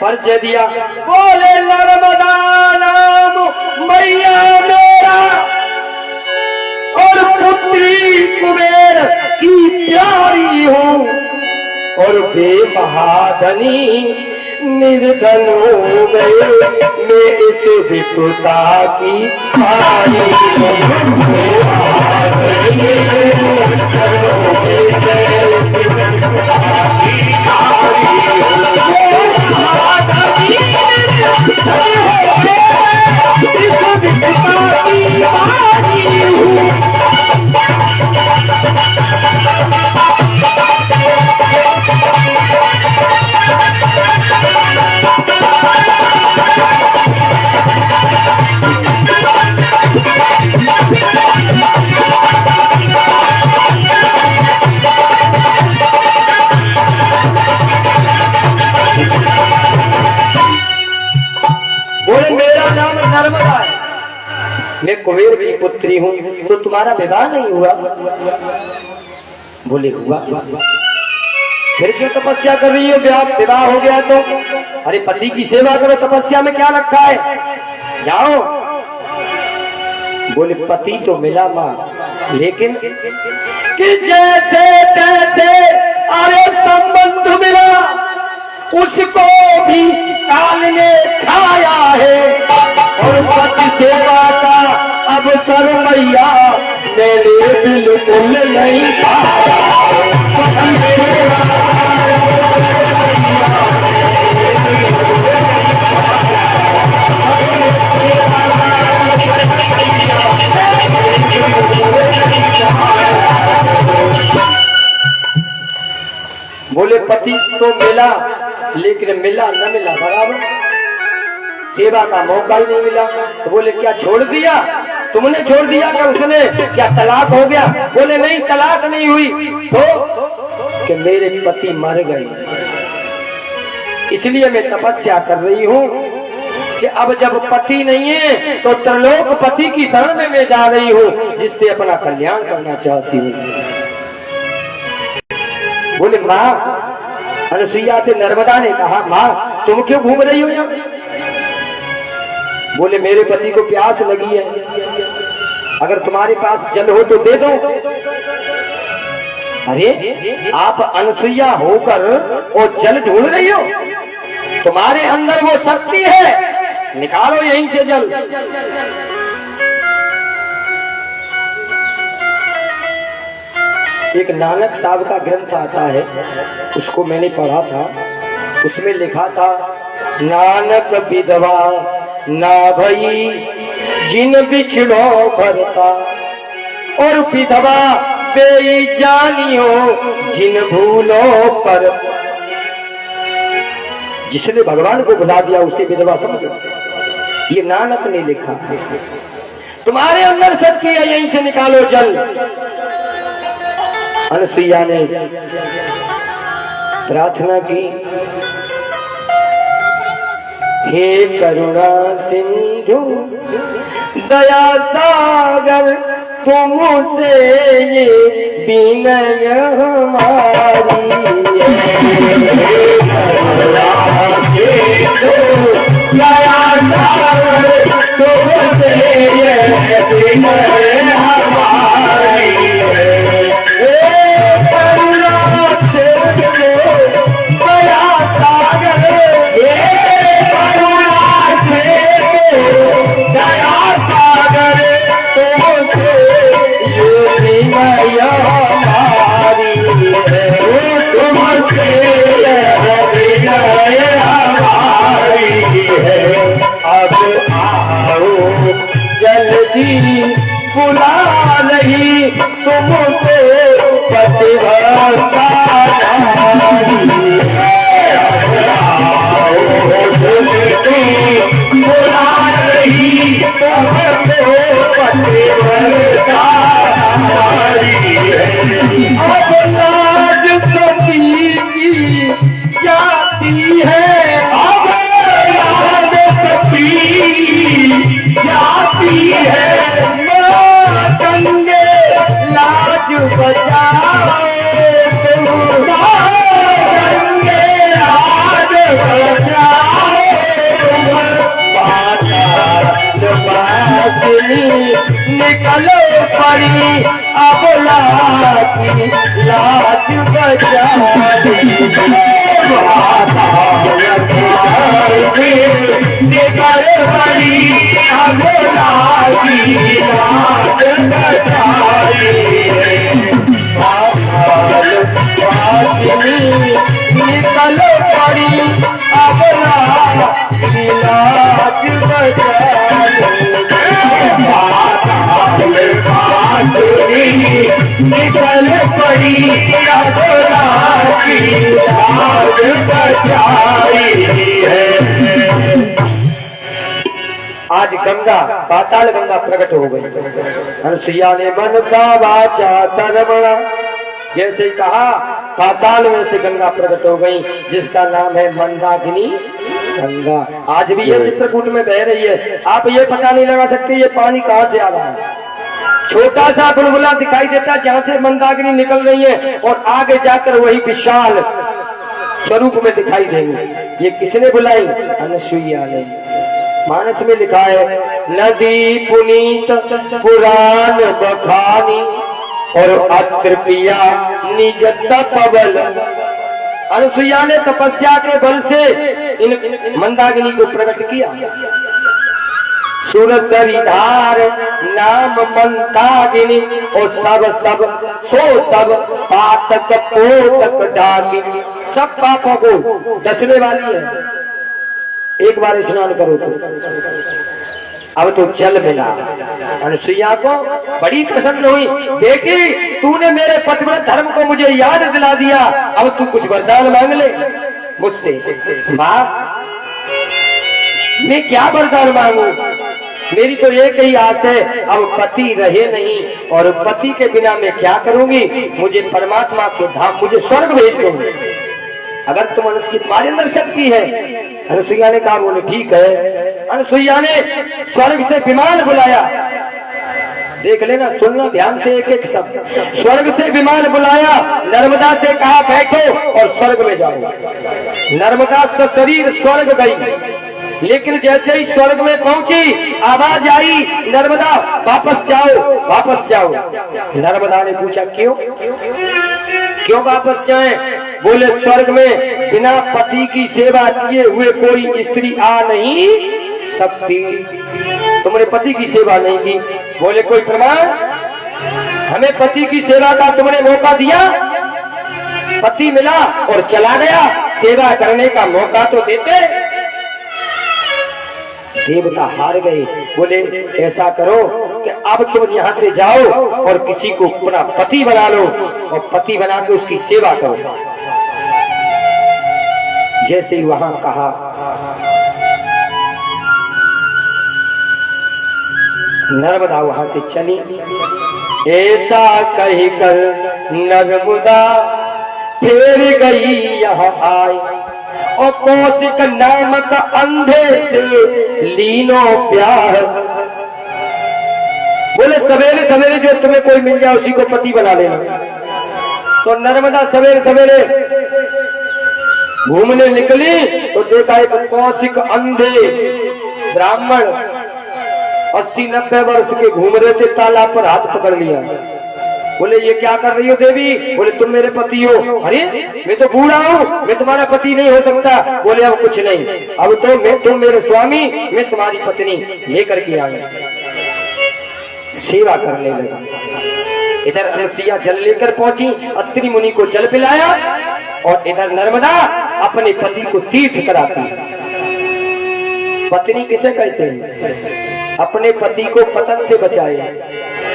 परिचय दिया, बोले नर्मदा नाम मैया मेरा और पुत्री कुबेर की प्यारी हूँ और बेमहाधनी निर्धन हो गए, मैं इस विपुता की भाई मैं कुबेर की पुत्री हूँ, तो तुम्हारा विवाह नहीं हुआ? बोले हुआ। फिर क्यों तपस्या कर रही हो, विवाह हो गया तो? अरे पति की सेवा करो, तपस्या में क्या रखा है, जाओ। बोले पति तो मिला माँ, लेकिन कि जैसे तैसे अरे संबंध मिला, उसको भी काल ने खाया है और पति सेवा का अब मैया मेरे बिल्कुल नहीं खाया। बोले पति तो मिला, लेकिन मिला न मिला बराबर, सेवा का मौका ही नहीं मिला। तो बोले क्या छोड़ दिया, तुमने छोड़ दिया क्या, उसने क्या तलाक हो गया? बोले नहीं, तलाक नहीं हुई, तो कि मेरे पति मर गए, इसलिए मैं तपस्या कर रही हूँ कि अब जब पति नहीं है तो त्रिलोक पति की शरण में मैं जा रही हूँ, जिससे अपना कल्याण करना चाहती हूँ। बोले माँ, अनुसुईया से नर्मदा ने कहा, माँ तुम क्यों घूम रही हो यहाँ? बोले मेरे पति को प्यास लगी है, अगर तुम्हारे पास जल हो तो दे दो। अरे आप अनुसुईया होकर वो जल ढूंढ रही हो, तुम्हारे अंदर वो शक्ति है, निकालो यहीं से जल। एक नानक साहब का ग्रंथ आता है, उसको मैंने पढ़ा था, उसमें लिखा था, नानक विधवा ना भई जिन बिछड़ो भरता और विधवा बेजानियो जिन भूलो पर। जिसने भगवान को भुला दिया उसे विधवा समझो, ये नानक ने लिखा। तुम्हारे अंदर शक्ति है, यहीं से निकालो जल। अनुसुईया ने प्रार्थना की, हे करुणा सिंधु दया सागर तुमसे ये विनय हमारी। दया सागर तुमसे ये विनय हमारी। तुमको पतिव्रता नारी बुला रही तुमको पतिव्रता नारी अब लाज सती की जाती है अब लाज सती जाती है मां गंगे लाज बचाओ गंगे लाज बचाओ निकलो पड़ी अब लाज बचाओ निकल पड़ी अब लाज निकल पड़ी अब लाज निकल पड़ी अब लाज बचाई है। आज गंगा पाताल गंगा प्रकट हो गई। अनुसुईया ने मनसा वाचा कर्मणा जैसे कहा पाताल में से गंगा प्रकट हो गई जिसका नाम है मंदाकिनी गंगा। आज भी ये चित्रकूट में बह रही है। आप ये पता नहीं लगा सकते ये पानी कहाँ से आ रहा है। छोटा सा बुलबुला दिखाई देता जहाँ से मंदाकिनी निकल रही है और आगे जाकर वही विशाल स्वरूप में दिखाई देंगे। ये किसने बुलाई? अनुसुईया ने। मानस में लिखा है नदी पुनीत पुराण बखानी और अत्र पिया निज तपबल। अनुसुईया ने तपस्या के बल से इन मंदाकिनी को प्रकट किया। सुरसरिधार नाम मंदाकिनी और सब पातक पोतक डाकिनी सब पापों को डसने वाली है। एक बार स्नान करो तो अब तो जल मिला। अनुसुईया को बड़ी प्रसन्न हुई। बेटी तूने मेरे पतिव्रत धर्म को मुझे याद दिला दिया। अब तू कुछ वरदान मांग ले मुझसे। माँ मैं क्या वरदान मांगू? मेरी तो एक ही आस है अब पति रहे नहीं और पति के बिना मैं क्या करूंगी। मुझे परमात्मा के धाम मुझे स्वर्ग भेज दो अगर तुम मनुष्य तुम्हारे अंदर शक्ति है। अनुसुईया ने कहा बोले ठीक है। अनुसुईया ने स्वर्ग से विमान बुलाया। देख लेना सुनना ध्यान से एक एक शब्द। स्वर्ग से विमान बुलाया। नर्मदा से कहा बैठो और स्वर्ग में जाओ। नर्मदा सशरीर स्वर्ग गई लेकिन जैसे ही स्वर्ग में पहुंची आवाज आई नर्मदा वापस जाओ वापस जाओ। नर्मदा ने पूछा क्यों वापस जाएं? बोले स्वर्ग में बिना पति की सेवा किए हुए कोई स्त्री आ नहीं सकती। तुमने पति की सेवा नहीं की। बोले कोई प्रमाण? हमें पति की सेवा का तुमने मौका दिया। पति मिला और चला गया। सेवा करने का मौका तो देते। देवता हार गए। बोले ऐसा करो कि अब तुम यहाँ से जाओ और किसी को अपना पति बना लो और पति बना के उसकी सेवा करो। जैसे ही वहां कहा नर्मदा वहां से चली। ऐसा कहकर नर्मदा फिर गई यहाँ आई और कौशिक नामक अंधे से लीनो प्यार। बोले सवेरे सवेरे जो तुम्हें कोई मिल जाए उसी को पति बना लेना। तो नर्मदा सवेरे सवेरे घूमने निकली तो देखा एक कौशिक अंधे ब्राह्मण 80-90 वर्ष के घूम रहे थे। तालाब पर हाथ पकड़ लिया। बोले ये क्या कर रही हो देवी? बोले तुम मेरे पति हो। अरे मैं तो बूढ़ा हूँ मैं तुम्हारा पति नहीं हो सकता। बोले अब कुछ नहीं अब तो तुम मेरे स्वामी मैं तुम्हारी पत्नी लेकर के आई। सेवा करने लगा। इधर अनुसुईया जल लेकर पहुंची। अत्रि मुनि को जल पिलाया और इधर नर्मदा अपने पति को तीर्थ कराती। पत्नी किसे कहते हैं? अपने पति को पतन से बचाए।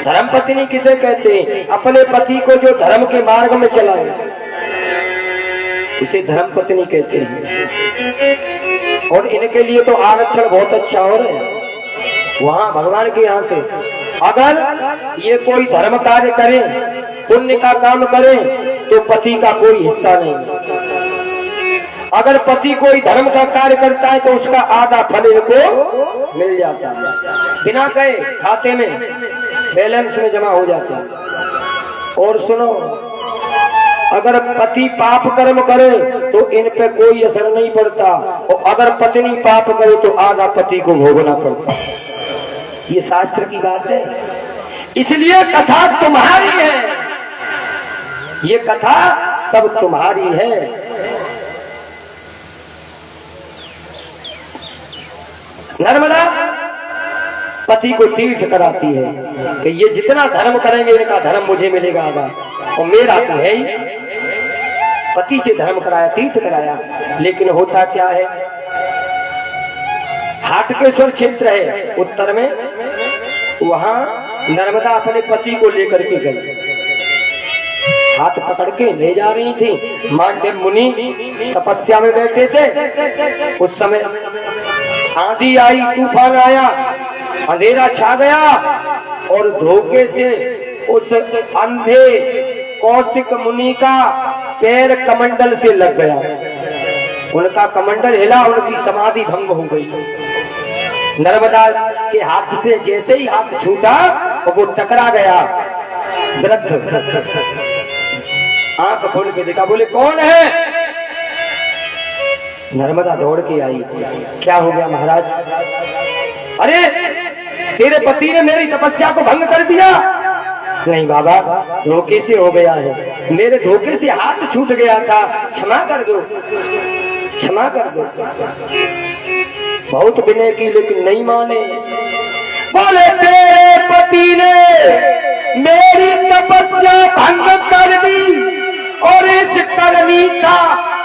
धर्म पत्नी किसे कहते हैं? अपने पति को जो धर्म के मार्ग में चलाए उसे धर्म पत्नी कहते हैं। और इनके लिए तो आरक्षण बहुत अच्छा हो रहा है वहां भगवान के यहाँ से। अगर ये कोई धर्म कार्य करें, पुण्य का काम करें तो पति का कोई हिस्सा नहीं। अगर पति कोई धर्म का कार्य करता है तो उसका आधा फल इनको मिल जाता है, बिना कहे खाते में बैलेंस में जमा हो जाता है। और सुनो, अगर पति पाप कर्म करे तो इन पे कोई असर नहीं पड़ता, और अगर पत्नी पाप करे तो आधा पति को भोगना पड़ता। ये शास्त्र की बात है, इसलिए कथा तुम्हारी है, ये कथा सब तुम्हारी है। नर्मदा पति को तीर्थ कराती है कि ये जितना धर्म करेंगे इनका धर्म मुझे मिलेगा आधा, और मेरा तो है ही। पति से धर्म कराया, तीर्थ कराया, लेकिन होता क्या है, हाटकेश्वर क्षेत्र है उत्तर में, वहां नर्मदा अपने पति को लेकर के गई, हाथ पकड़ के ले जा रही थी। मांडव मुनि तपस्या में बैठे थे, उस समय आंधी आई, तूफान आया, अंधेरा छा गया, और धोखे से उस अंधे कौशिक मुनि का पैर कमंडल से लग गया। उनका कमंडल हिला, उनकी समाधि भंग हो गई। नर्मदा के हाथ से जैसे ही हाथ छूटा और वो टकरा गया। वृद्ध आंख खोल के देखा, बोले कौन है? नर्मदा दौड़ के आई, क्या हो गया महाराज? अरे तेरे पति ने मेरी तपस्या को भंग कर दिया। नहीं बाबा, धोखे से हो गया है, मेरे धोखे से हाथ छूट गया था, क्षमा कर दो, क्षमा कर दो। बहुत विनय की लेकिन नहीं माने। बोले तेरे पति ने मेरी तपस्या भंग कर दी और इस करनी का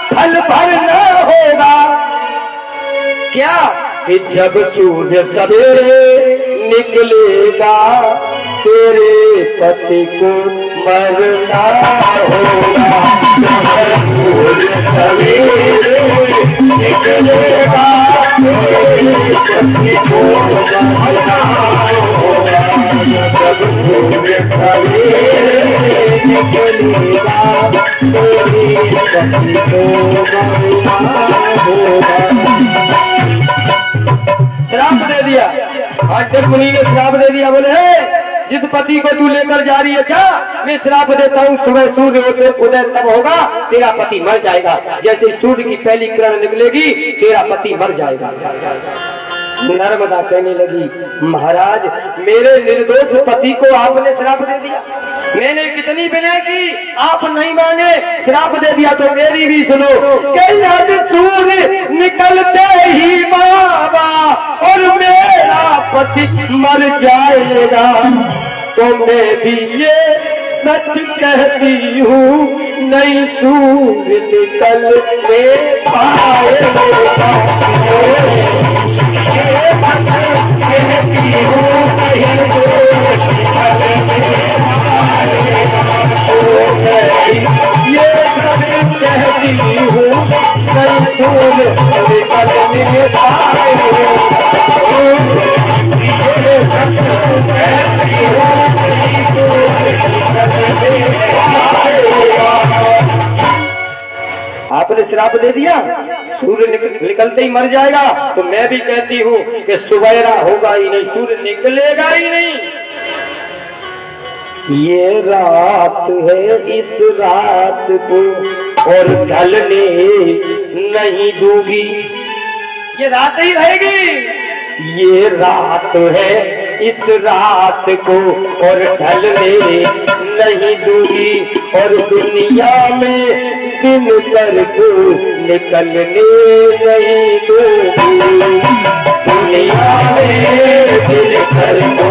फल भर न होगा क्या? कि जब सूर्य सवेरे निकलेगा तेरे पति को मरना होगा। जब सूर्य सवेरे निकलेगा तेरे पति को मरना होगा। जब सूर्य सवेरे निकलेगा तेरे पति को मरना होगा। श्राप दे दिया, आचार्य मुनि ने श्राप दे दिया। बोले जिस पति को तू लेकर जा रही है, अच्छा मैं श्राप देता हूँ, सुबह सूर्य उदय तब होगा तेरा पति मर जाएगा। जैसे सूर्य की पहली किरण निकलेगी तेरा पति मर जाएगा। नर्मदा कहने लगी, महाराज मेरे निर्दोष पति को आपने श्राप दे दिया। मैंने कितनी विनय की, आप नहीं माने, श्राप दे दिया। तो मेरी भी सुनो कि आज सूर्य निकलते ही बाबा और मेरा पति मर जाएगा, तो मैं भी ये सच कहती हूँ, नहीं सूर्य निकलते पाएगा। कहती हूँ ये सब कहती हूँ, नहीं सूर्य निकलने पाएगा। आपने श्राप दे दिया, सूर्य निकलते ही मर जाएगा, तो मैं भी कहती हूँ कि सुबेरा होगा ही नहीं, सूर्य निकलेगा ही नहीं। ये रात है, इस रात को और ढलने नहीं दूंगी। ये रात ही रहेगी, ये रात है, इस रात को और ढलने नहीं दूंगी। और दुनिया में दिन कर को निकलने नहीं दूंगी। दुनिया में दिन कर को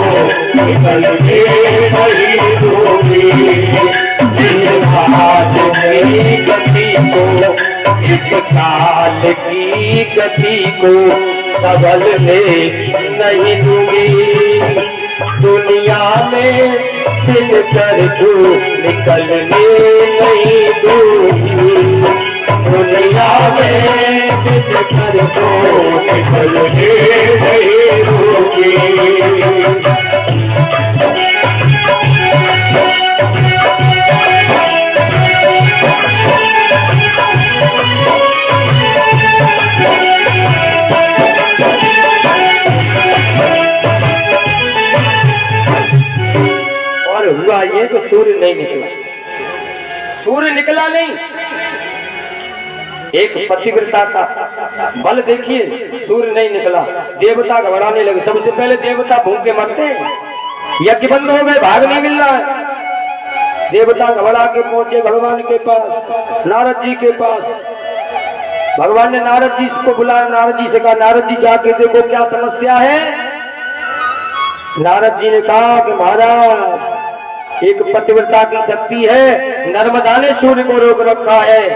निकलने नहीं दूंगी। इस काल की गति को, इस काल की गति को संभलने नहीं दूंगी। दुनिया में दिल कर तू निकलने नहीं दूंगी, दुनिया में दिल कर तू निकलने नहीं दूंगी। हुआ ये तो सूर्य नहीं निकला, सूर्य निकला नहीं। एक पतिव्रता का बल देखिए, सूर्य नहीं निकला, देवता घबराने लगे। सबसे पहले देवता भूखे मरते हैं, यज्ञ बंद हो गए, भाग नहीं मिल रहा है। देवता घबरा के पहुंचे भगवान के पास, नारद जी के पास। भगवान ने नारद जी को बुलाया, नारद जी से कहा, नारद जी जाके देखो क्या समस्या है। नारद जी ने कहा कि महाराज एक पतिव्रता की शक्ति है, नर्मदा ने सूर्य को रोक रखा है।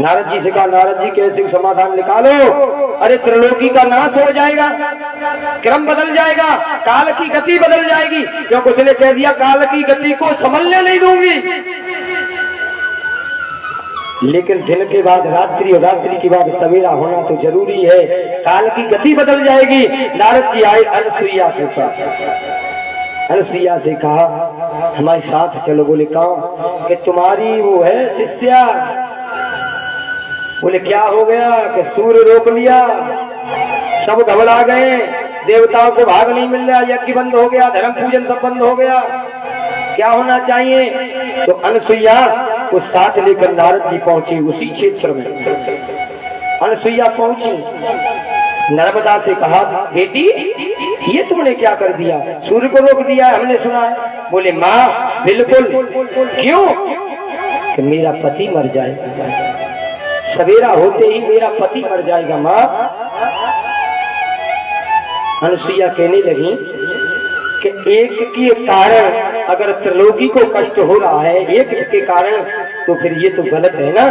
नारद जी से कहा, नारद जी कैसे समाधान निकालो। अरे त्रिलोकी का नाश हो जाएगा, क्रम बदल जाएगा, काल की गति बदल जाएगी, क्योंकि उसने कह दिया काल की गति को संभलने नहीं दूंगी। लेकिन दिन के बाद रात्रि और रात्रि के बाद सवेरा होना तो जरूरी है, काल की गति बदल जाएगी। नारद जी आए अनुसुईया के पास, अनुसुईया से कहा हमारे साथ चलो। बोले कहाँ? कि तुम्हारी वो है शिष्या। बोले क्या हो गया? कि सूर्य रोक लिया, सब घबरा गए, देवताओं को भाग नहीं मिल रहा, यज्ञ बंद हो गया, धर्म पूजन सब बंद हो गया, क्या होना चाहिए? तो अनुसुईया को साथ लेकर नारद जी पहुंचे उसी क्षेत्र में। अनुसुईया पहुंची, नर्मदा से कहा बेटी ये तुमने क्या कर दिया, सूर्य को रोक दिया, हमने सुना है। बोले माँ बिल्कुल। क्यों? कि मेरा पति मर जाएगा, सवेरा होते ही मेरा पति मर जाएगा माँ। अनुसुईया कहने लगी कि एक के कारण अगर त्रिलोकी को कष्ट हो रहा है, एक के कारण, तो फिर ये तो गलत है ना।